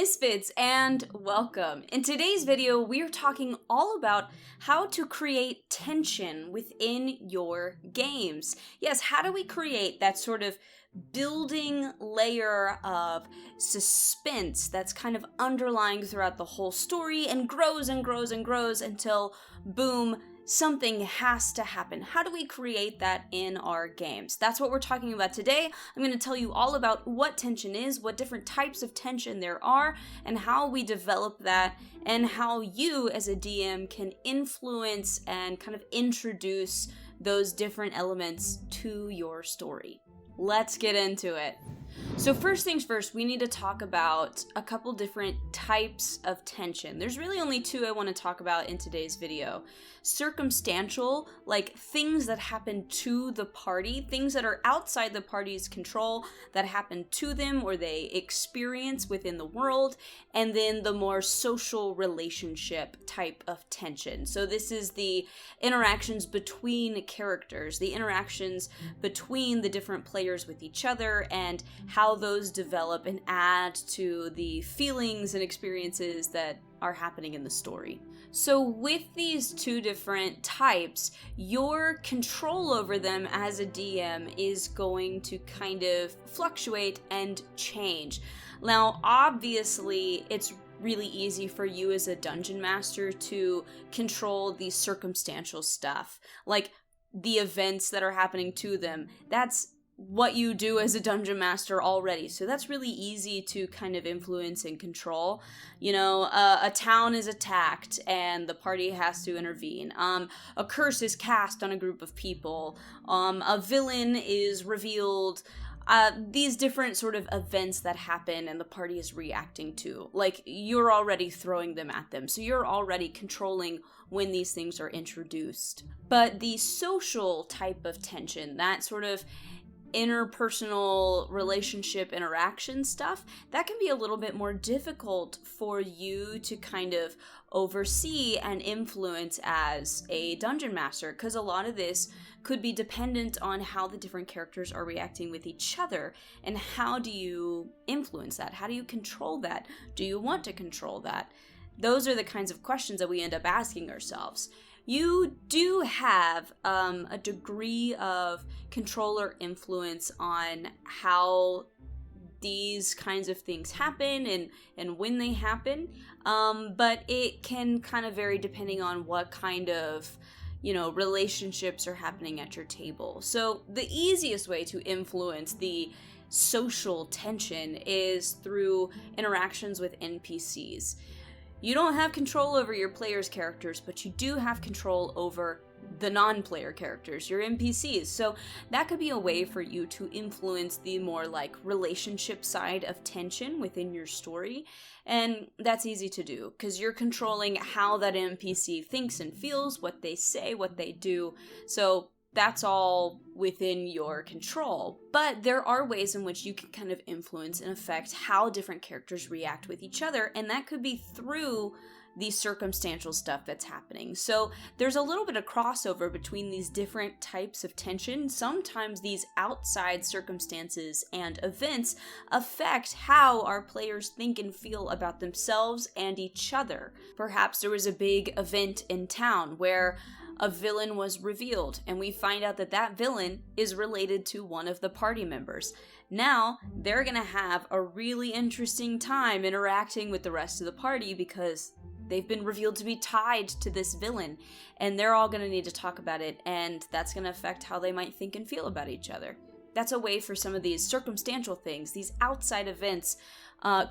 Misfits, and welcome. In today's video, we are talking all about how to create tension within your games. Yes, how do we create that sort of building layer of suspense that's kind of underlying throughout the whole story and grows and grows and grows until, boom, something has to happen. How do we create that in our games? That's what we're talking about today. I'm going to tell you all about what tension is, what different types of tension there are, and how we develop that, and how you as a DM can influence and kind of introduce those different elements to your story. Let's get into it. So first things first, we need to talk about a couple different types of tension. There's really only two I want to talk about in today's video. Circumstantial, like things that happen to the party, things that are outside the party's control, that happen to them or they experience within the world, and then the more social relationship type of tension. So this is the interactions between characters, the interactions between the different players with each other, and how those develop and add to the feelings and experiences that are happening in the story. So with these two different types, your control over them as a DM is going to kind of fluctuate and change. Now, obviously, it's really easy for you as a dungeon master to control the circumstantial stuff, like the events that are happening to them. That's what you do as a dungeon master already. So that's really easy to kind of influence and control. You know, a town is attacked and the party has to intervene. A curse is cast on a group of people. A villain is revealed. These different sort of events that happen and the party is reacting to. Like, you're already throwing them at them. So you're already controlling when these things are introduced. But the social type of tension, that sort of interpersonal relationship interaction stuff, that can be a little bit more difficult for you to kind of oversee and influence as a dungeon master, because a lot of this could be dependent on how the different characters are reacting with each other. And how do you influence that? How do you control that? Do you want to control that? Those are the kinds of questions that we end up asking ourselves. You do have a degree of control or influence on how these kinds of things happen and when they happen, but it can kind of vary depending on what kind of, relationships are happening at your table. So the easiest way to influence the social tension is through interactions with NPCs. You don't have control over your players' characters, but you do have control over the non-player characters, your NPCs. So that could be a way for you to influence the more like relationship side of tension within your story. And that's easy to do because you're controlling how that NPC thinks and feels, what they say, what they do. So that's all within your control. But there are ways in which you can kind of influence and affect how different characters react with each other, and that could be through the circumstantial stuff that's happening. So there's a little bit of crossover between these different types of tension. Sometimes these outside circumstances and events affect how our players think and feel about themselves and each other. Perhaps there was a big event in town where a villain was revealed, and we find out that that villain is related to one of the party members. Now, they're gonna have a really interesting time interacting with the rest of the party because they've been revealed to be tied to this villain, and they're all gonna need to talk about it, and that's gonna affect how they might think and feel about each other. That's a way for some of these circumstantial things, these outside events,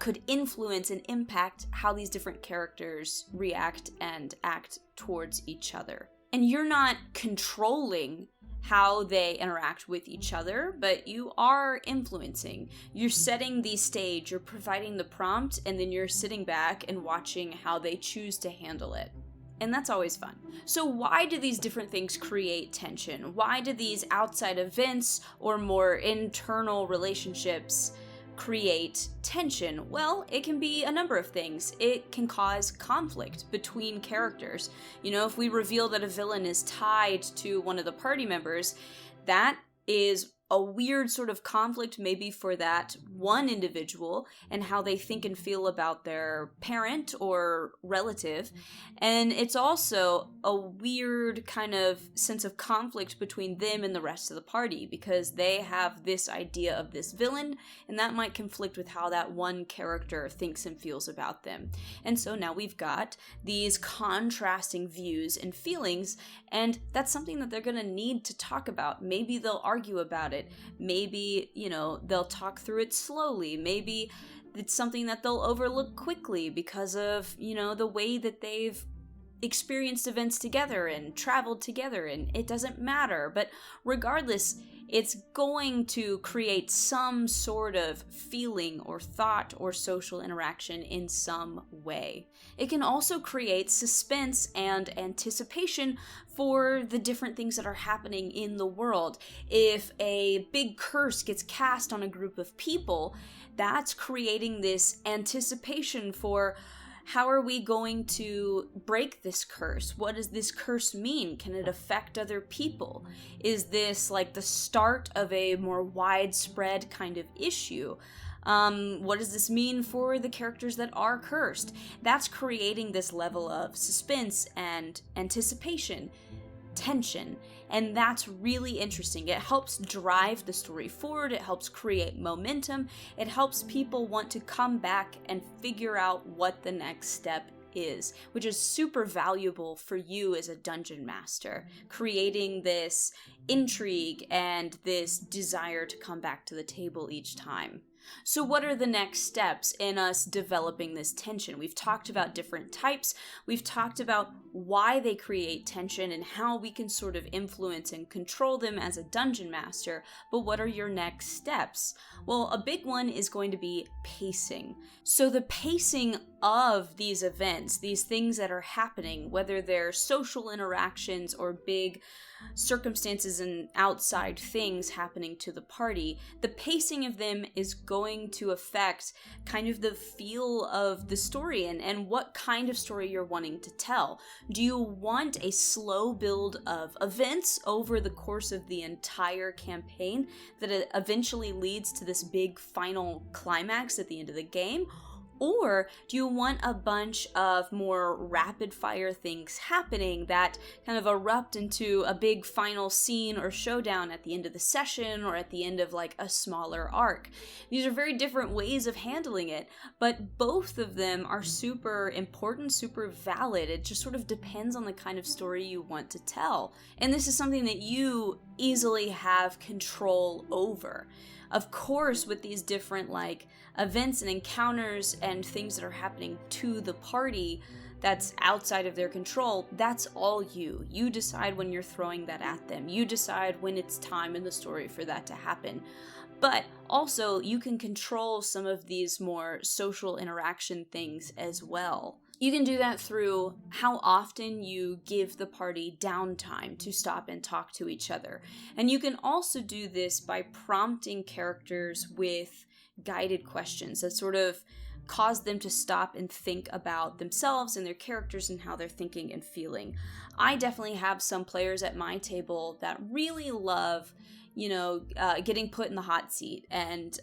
could influence and impact how these different characters react and act towards each other. And you're not controlling how they interact with each other, but you are influencing. You're setting the stage, you're providing the prompt, and then you're sitting back and watching how they choose to handle it. And that's always fun. So why do these different things create tension? Why do these outside events or more internal relationships create tension? Well, it can be a number of things. It can cause conflict between characters. If we reveal that a villain is tied to one of the party members, that is a weird sort of conflict maybe for that one individual and how they think and feel about their parent or relative. And it's also a weird kind of sense of conflict between them and the rest of the party because they have this idea of this villain, and that might conflict with how that one character thinks and feels about them. And so now we've got these contrasting views and feelings, and that's something that they're going to need to talk about. Maybe they'll argue about it. Maybe, they'll talk through it slowly. Maybe it's something that they'll overlook quickly because of, the way that they've experienced events together and traveled together, and it doesn't matter. But regardless, it's going to create some sort of feeling or thought or social interaction in some way. It can also create suspense and anticipation for the different things that are happening in the world. If a big curse gets cast on a group of people, that's creating this anticipation for how are we going to break this curse? What does this curse mean? Can it affect other people? Is this like the start of a more widespread kind of issue? What does this mean for the characters that are cursed? That's creating this level of suspense and anticipation, tension, and that's really interesting. It helps drive the story forward, it helps create momentum, it helps people want to come back and figure out what the next step is, which is super valuable for you as a dungeon master, creating this intrigue and this desire to come back to the table each time. So what are the next steps in us developing this tension? We've talked about different types. We've talked about why they create tension and how we can sort of influence and control them as a dungeon master. But what are your next steps? Well, a big one is going to be pacing. So the pacing of these events, these things that are happening, whether they're social interactions or big circumstances and outside things happening to the party, the pacing of them is going to affect kind of the feel of the story and what kind of story you're wanting to tell. Do you want a slow build of events over the course of the entire campaign that eventually leads to this big final climax at the end of the game? Or do you want a bunch of more rapid fire things happening that kind of erupt into a big final scene or showdown at the end of the session or at the end of like a smaller arc? These are very different ways of handling it, but both of them are super important, super valid. It just sort of depends on the kind of story you want to tell. And this is something that you easily have control over. Of course, with these different like events and encounters and things that are happening to the party that's outside of their control, that's all you. You decide when you're throwing that at them. You decide when it's time in the story for that to happen. But also, you can control some of these more social interaction things as well. You can do that through how often you give the party downtime to stop and talk to each other. And you can also do this by prompting characters with guided questions that sort of cause them to stop and think about themselves and their characters and how they're thinking and feeling. I definitely have some players at my table that really love getting put in the hot seat and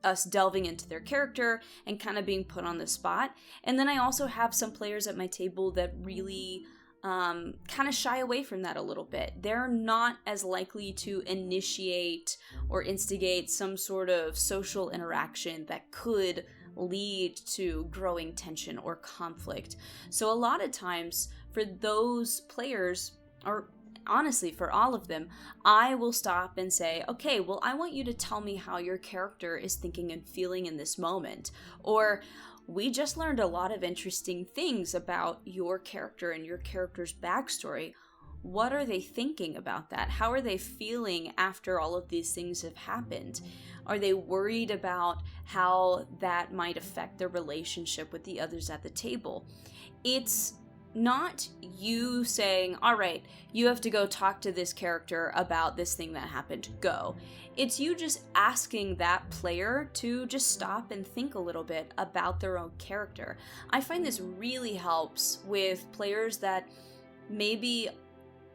us delving into their character and kind of being put on the spot. And then I also have some players at my table that really kind of shy away from that a little bit. They're not as likely to initiate or instigate some sort of social interaction that could lead to growing tension or conflict. So a lot of times for those players, or honestly, for all of them, I will stop and say, okay, well, I want you to tell me how your character is thinking and feeling in this moment. Or, we just learned a lot of interesting things about your character and your character's backstory. What are they thinking about that? How are they feeling after all of these things have happened? Are they worried about how that might affect their relationship with the others at the table? It's not you saying, all right, you have to go talk to this character about this thing that happened, go. It's you just asking that player to just stop and think a little bit about their own character. I find this really helps with players that maybe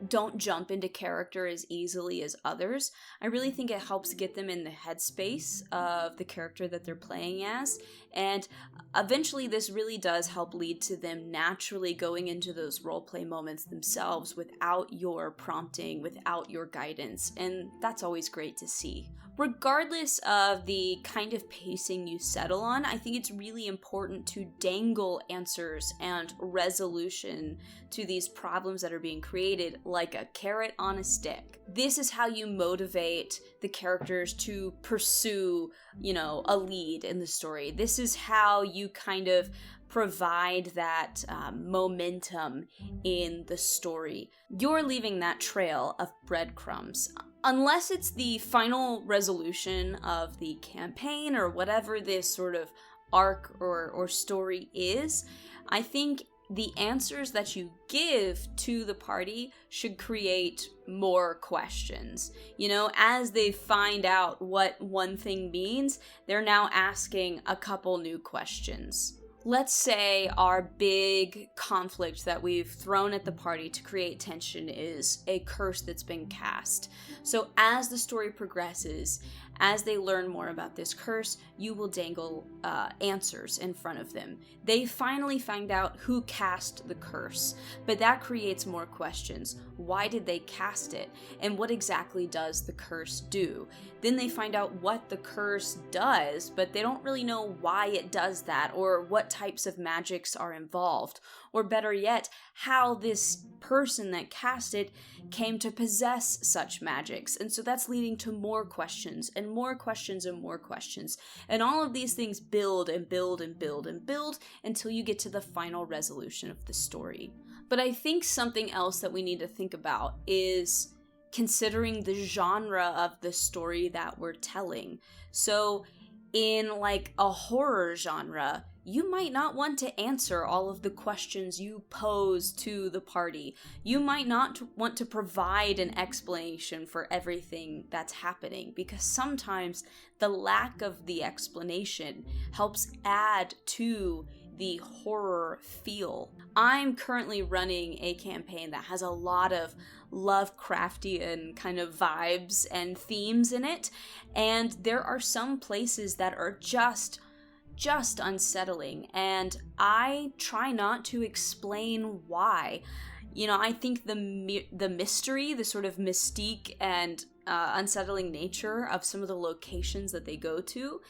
don't jump into character as easily as others. I really think it helps get them in the headspace of the character that they're playing as, and eventually this really does help lead to them naturally going into those roleplay moments themselves without your prompting, without your guidance, and that's always great to see. Regardless of the kind of pacing you settle on, I think it's really important to dangle answers and resolution to these problems that are being created like a carrot on a stick. This is how you motivate the characters to pursue, a lead in the story. This is how you kind of provide that momentum in the story. You're leaving that trail of breadcrumbs. Unless it's the final resolution of the campaign or whatever this sort of arc or story is, I think the answers that you give to the party should create more questions. As they find out what one thing means, they're now asking a couple new questions. Let's say our big conflict that we've thrown at the party to create tension is a curse that's been cast. So as the story progresses, as they learn more about this curse, you will dangle answers in front of them. They finally find out who cast the curse, but that creates more questions. Why did they cast it? And what exactly does the curse do? Then they find out what the curse does, but they don't really know why it does that, or what types of magics are involved, or better yet, how this person that cast it came to possess such magics. And so that's leading to more questions and more questions and more questions. And all of these things build and build and build and build until you get to the final resolution of the story. But I think something else that we need to think about is considering the genre of the story that we're telling. So in like a horror genre, you might not want to answer all of the questions you pose to the party. You might not want to provide an explanation for everything that's happening, because sometimes the lack of the explanation helps add to the horror feel. I'm currently running a campaign that has a lot of Lovecraftian kind of vibes and themes in it, and there are some places that are just unsettling, and I try not to explain why. I think the mystery, the sort of mystique and unsettling nature of some of the locations that they go to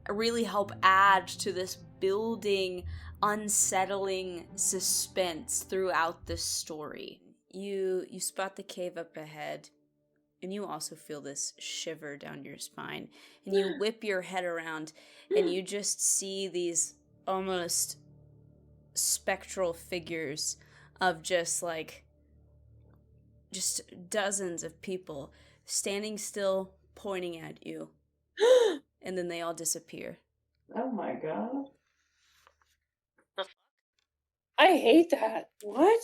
really help add to this building, unsettling suspense throughout the story. You spot the cave up ahead, and you also feel this shiver down your spine, and you whip your head around, and you just see these almost spectral figures of just dozens of people standing still, pointing at you, and then they all disappear. Oh my god. I hate that. What?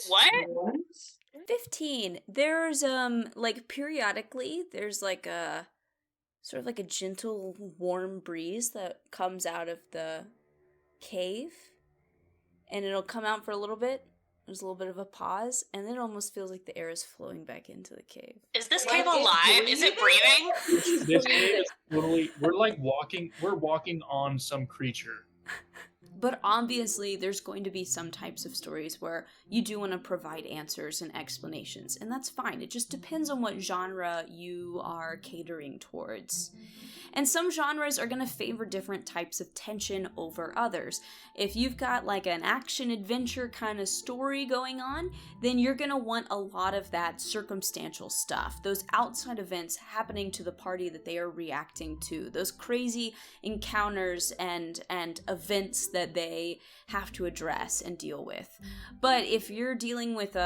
15. There's periodically there's a sort of like a gentle warm breeze that comes out of the cave, and it'll come out for a little bit. There's a little bit of a pause, and then it almost feels like the air is flowing back into the cave. Is this cave alive? Is it breathing? This cave is totally, we're walking on some creature. But obviously, there's going to be some types of stories where you do want to provide answers and explanations, and that's fine. It just depends on what genre you are catering towards. And some genres are going to favor different types of tension over others. If you've got like an action-adventure kind of story going on, then you're going to want a lot of that circumstantial stuff, those outside events happening to the party that they are reacting to, those crazy encounters and events that they have to address and deal with. But if you're dealing with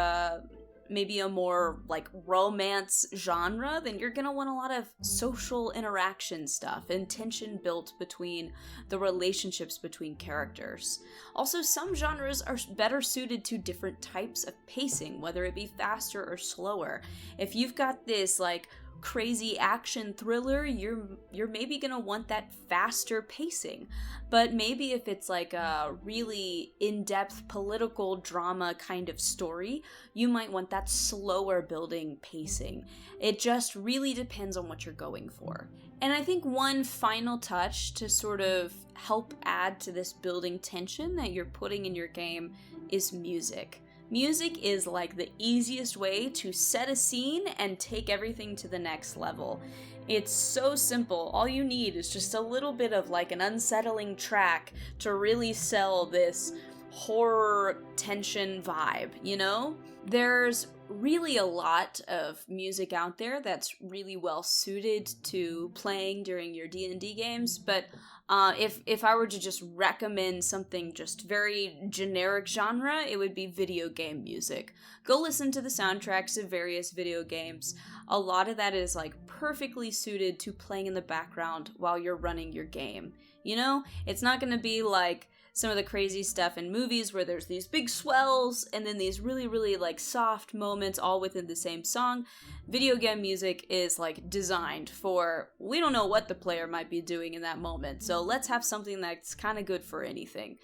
maybe a more like romance genre, then you're gonna want a lot of social interaction stuff and tension built between the relationships between characters. Also, some genres are better suited to different types of pacing, whether it be faster or slower. If you've got this like crazy action thriller, you're maybe gonna want that faster pacing. But maybe if it's like a really in-depth political drama kind of story, you might want that slower building pacing. It just really depends on what you're going for. And I think one final touch to sort of help add to this building tension that you're putting in your game is music. Music is like the easiest way to set a scene and take everything to the next level. It's so simple. All you need is just a little bit of like an unsettling track to really sell this horror tension vibe, you know? There's really a lot of music out there that's really well suited to playing during your D&D games, but if I were to just recommend something just very generic genre, it would be video game music. Go listen to the soundtracks of various video games. A lot of that is like perfectly suited to playing in the background while you're running your game. You know, it's not going to be like some of the crazy stuff in movies where there's these big swells and then these really, really like soft moments all within the same song. Video game music is like designed for, we don't know what the player might be doing in that moment, so let's have something that's kind of good for anything.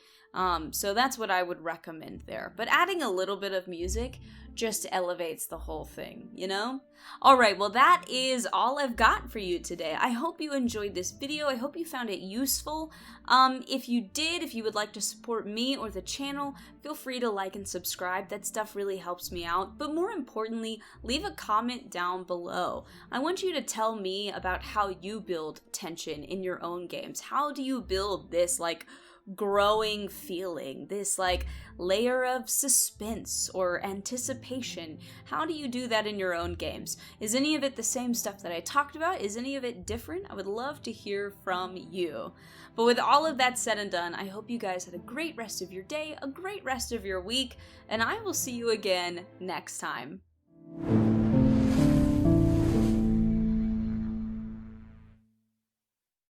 So that's what I would recommend there. But adding a little bit of music just elevates the whole thing, you know? Alright, well that is all I've got for you today. I hope you enjoyed this video. I hope you found it useful. If you did, if you would like to support me or the channel, feel free to like and subscribe. That stuff really helps me out. But more importantly, leave a comment down below. I want you to tell me about how you build tension in your own games. How do you build this like growing feeling, this like layer of suspense or anticipation? How do you do that in your own games? Is any of it the same stuff that I talked about? Is any of it different? I would love to hear from you. But with all of that said and done, I hope you guys had a great rest of your day, a great rest of your week, and I will see you again next time.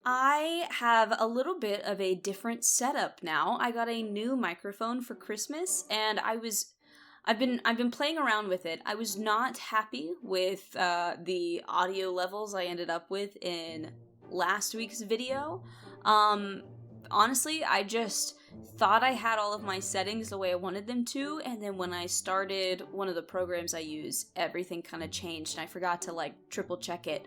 I have a little bit of a different setup now. I got a new microphone for Christmas, and I've been playing around with it. I was not happy with the audio levels I ended up with in last week's video. Honestly, I just thought I had all of my settings the way I wanted them to, and then when I started one of the programs I use, everything kind of changed, and I forgot to like triple check it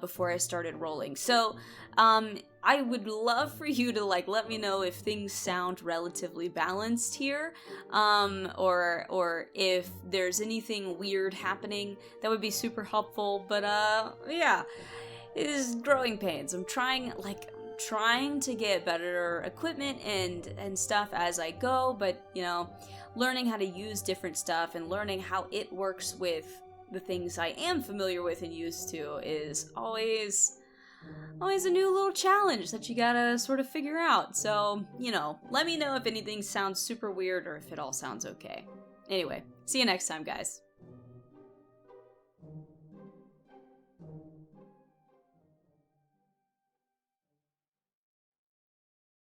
before I started rolling. So I would love for you to like let me know if things sound relatively balanced here, or if there's anything weird happening. That would be super helpful. But yeah, it is growing pains. I'm trying to get better equipment and stuff as I go, but you know, learning how to use different stuff and learning how it works with the things I am familiar with and used to is always a new little challenge that you gotta sort of figure out. So, you know, let me know if anything sounds super weird or if it all sounds okay. Anyway, see you next time, guys.